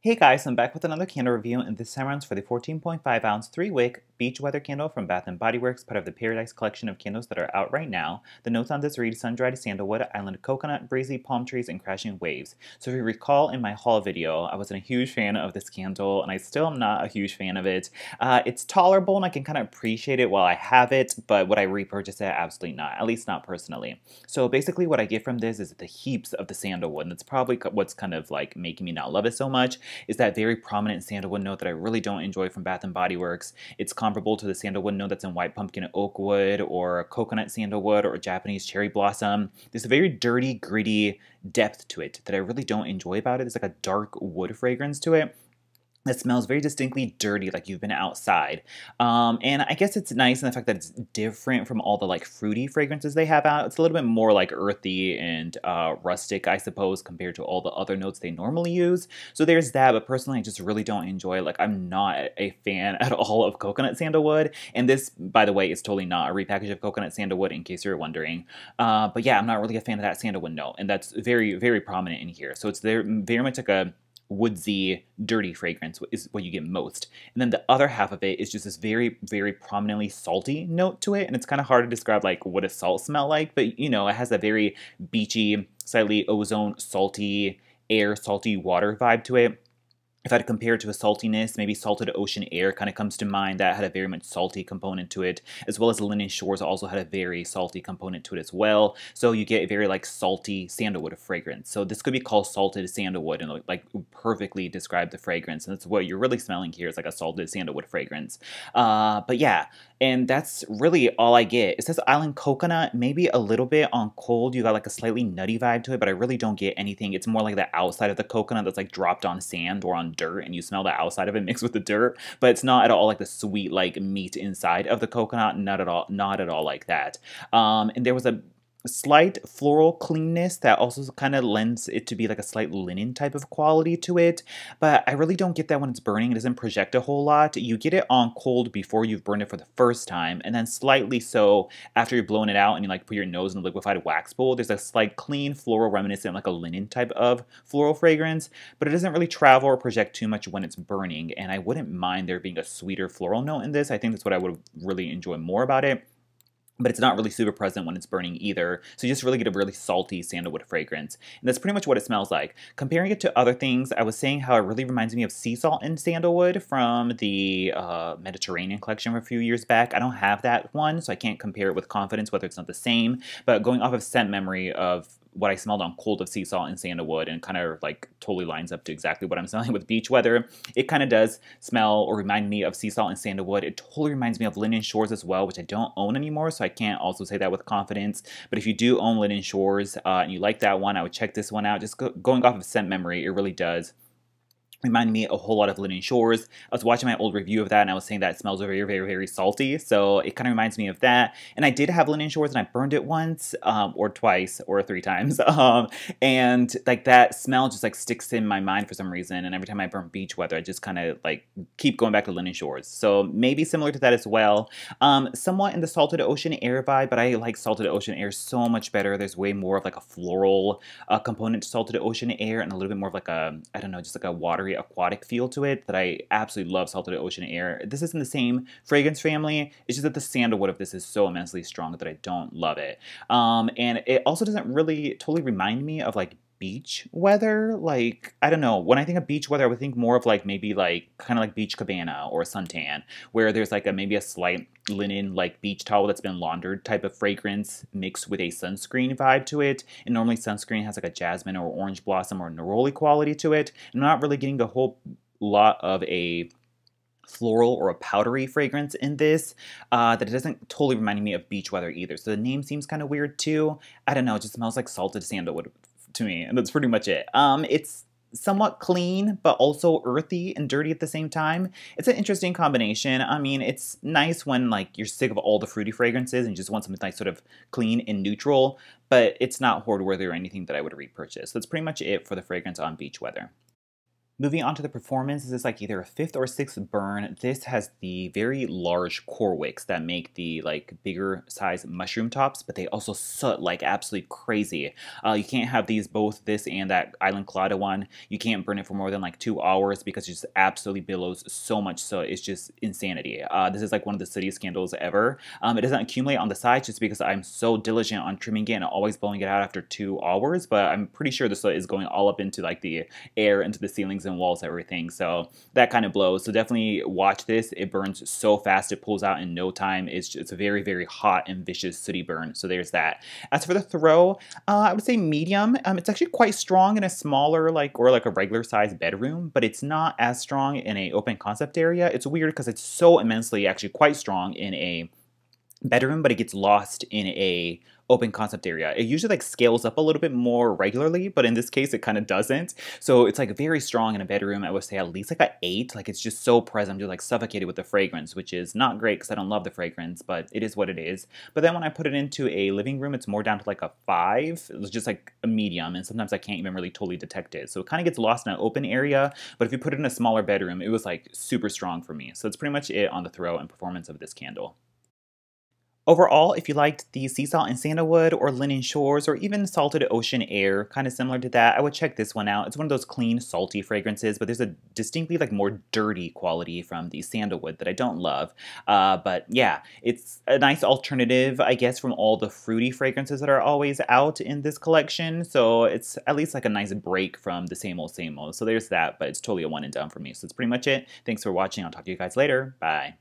Hey guys, I'm back with another candle review, and this time around for the 14.5 ounce 3-wick Beach Weather candle from Bath & Body Works, part of the Paradise collection of candles that are out right now. The notes on this read sun-dried sandalwood, island coconut, breezy palm trees, and crashing waves. So if you recall in my haul video, I wasn't a huge fan of this candle, and I still am not a huge fan of it. It's tolerable, and I can kind of appreciate it while I have it, but would I repurchase it? Absolutely not, at least not personally. So basically what I get from this is the heaps of the sandalwood, and that's probably what's kind of like making me not love it so much. Is that very prominent sandalwood note that I really don't enjoy from Bath & Body Works. It's comparable to the sandalwood note that's in White Pumpkin Oak Wood or Coconut Sandalwood or Japanese Cherry Blossom. There's a very dirty, gritty depth to it that I really don't enjoy about it. There's like a dark wood fragrance to it that smells very distinctly dirty, like you've been outside. And I guess it's nice in the fact that it's different from all the like fruity fragrances they have out. It's a little bit more like earthy and rustic, I suppose, compared to all the other notes they normally use. So there's that, but personally I just really don't enjoy it. Like, I'm not a fan at all of coconut sandalwood. And this, by the way, is totally not a repackage of coconut sandalwood, in case you're wondering. But yeah, I'm not really a fan of that sandalwood note, and that's very, very prominent in here. So it's very much like a woodsy, dirty fragrance is what you get most. And then the other half of it is just this very, very prominently salty note to it. And it's kind of hard to describe like what does salt smell like, but you know, it has a very beachy, slightly ozone, salty air, salty water vibe to it. If I had to compare it to a saltiness, maybe Salted Ocean Air kind of comes to mind. That had a very much salty component to it, as well as Linen Shores also had a very salty component to it as well. So you get a very like salty sandalwood fragrance. So this could be called salted sandalwood and like perfectly describe the fragrance. And that's what you're really smelling here is like a salted sandalwood fragrance. But yeah, and that's really all I get. It says Island Coconut, maybe a little bit on cold. You got like a slightly nutty vibe to it, but I really don't get anything. It's more like the outside of the coconut that's like dropped on sand or on dirt, and you smell the outside of it mixed with the dirt, but it's not at all like the sweet like meat inside of the coconut. Not at all, not at all like that. And there was a slight floral cleanness that also kind of lends it to be like a slight linen type of quality to it, but I really don't get that when it's burning. It doesn't project a whole lot. You get it on cold before you've burned it for the first time, and then slightly so after you've blown it out and you like put your nose in the liquefied wax bowl. There's a slight clean floral reminiscent like a linen type of floral fragrance, but it doesn't really travel or project too much when it's burning, and I wouldn't mind there being a sweeter floral note in this. I think that's what I would really enjoy more about it, but it's not really super present when it's burning either. So you just really get a really salty sandalwood fragrance. And that's pretty much what it smells like. Comparing it to other things, I was saying how it really reminds me of sea salt and sandalwood from the Mediterranean collection from a few years back. I don't have that one, so I can't compare it with confidence whether it's not the same. But going off of scent memory of what I smelled on cold of sea salt and sandalwood, and kind of like totally lines up to exactly what I'm smelling with beach weather. It kind of does smell or remind me of sea salt and sandalwood. It totally reminds me of Linen Shores as well, which I don't own anymore, so I can't also say that with confidence. But if you do own Linen Shores and you like that one, I would check this one out. Just going off of scent memory, it really does reminded me a whole lot of Linen Shores. I was watching my old review of that, and I was saying that it smells very, very, very salty, so it kind of reminds me of that. And I did have Linen Shores, and I burned it once, or twice, or 3 times, and like that smell just like sticks in my mind for some reason, and every time I burn beach weather, I just kind of like keep going back to Linen Shores. So maybe similar to that as well. Somewhat in the Salted Ocean Air vibe, but I like Salted Ocean Air so much better. There's way more of like a floral component to Salted Ocean Air, and a little bit more of like a, I don't know, just like a watery aquatic feel to it that I absolutely love. Salted Ocean Air. This is in the same fragrance family. It's just that the sandalwood of this is so immensely strong that I don't love it. And it also doesn't really totally remind me of like beach weather. Like, I don't know, when I think of beach weather, I would think more of like maybe like kind of like Beach Cabana or Suntan, where there's like a maybe a slight linen like beach towel that's been laundered type of fragrance mixed with a sunscreen vibe to it. And normally sunscreen has like a jasmine or orange blossom or neroli quality to it. I'm not really getting a whole lot of a floral or a powdery fragrance in this that it doesn't totally remind me of beach weather either. So the name seems kind of weird too. I don't know, it just smells like salted sandalwood to me, and that's pretty much it. It's somewhat clean, but also earthy and dirty at the same time. It's an interesting combination. I mean, it's nice when like you're sick of all the fruity fragrances and you just want something like sort of clean and neutral, but it's not hoard worthy or anything that I would repurchase. That's pretty much it for the fragrance on beach weather. Moving on to the performance, this is like either a fifth or sixth burn. This has the very large core wicks that make the like bigger size mushroom tops, but they also soot like absolutely crazy. You can't have these, both this and that Island Colada one. You can't burn it for more than like 2 hours because it just absolutely billows so much soot. It's just insanity. This is like one of the sootiest candles ever. It doesn't accumulate on the sides just because I'm so diligent on trimming it and always blowing it out after 2 hours, but I'm pretty sure the soot is going all up into like the air, into the ceilings and walls, everything. So that kind of blows. So definitely watch this. It burns so fast. It pulls out in no time. It's a very, very hot and vicious sooty burn. So there's that. As for the throw, I would say medium. It's actually quite strong in a smaller or like a regular size bedroom, but it's not as strong in a open concept area. It's weird because it's so immensely actually quite strong in a bedroom, but it gets lost in a open concept area. It usually like scales up a little bit more regularly, but in this case it kind of doesn't. So it's like very strong in a bedroom. I would say at least like an 8. Like it's just so present. I'm just like suffocated with the fragrance, which is not great because I don't love the fragrance, but it is what it is. But then when I put it into a living room, it's more down to like a 5. It was just like a medium, and sometimes I can't even really totally detect it. So it kind of gets lost in an open area, but if you put it in a smaller bedroom, it was like super strong for me. So that's pretty much it on the throw and performance of this candle. Overall, if you liked the sea salt and sandalwood or linen shores or even salted ocean air, kind of similar to that, I would check this one out. It's one of those clean, salty fragrances, but there's a distinctly like more dirty quality from the sandalwood that I don't love. But yeah, it's a nice alternative, I guess, from all the fruity fragrances that are always out in this collection. So it's at least like a nice break from the same old, same old. So there's that, but it's totally a one and done for me. So that's pretty much it. Thanks for watching. I'll talk to you guys later. Bye.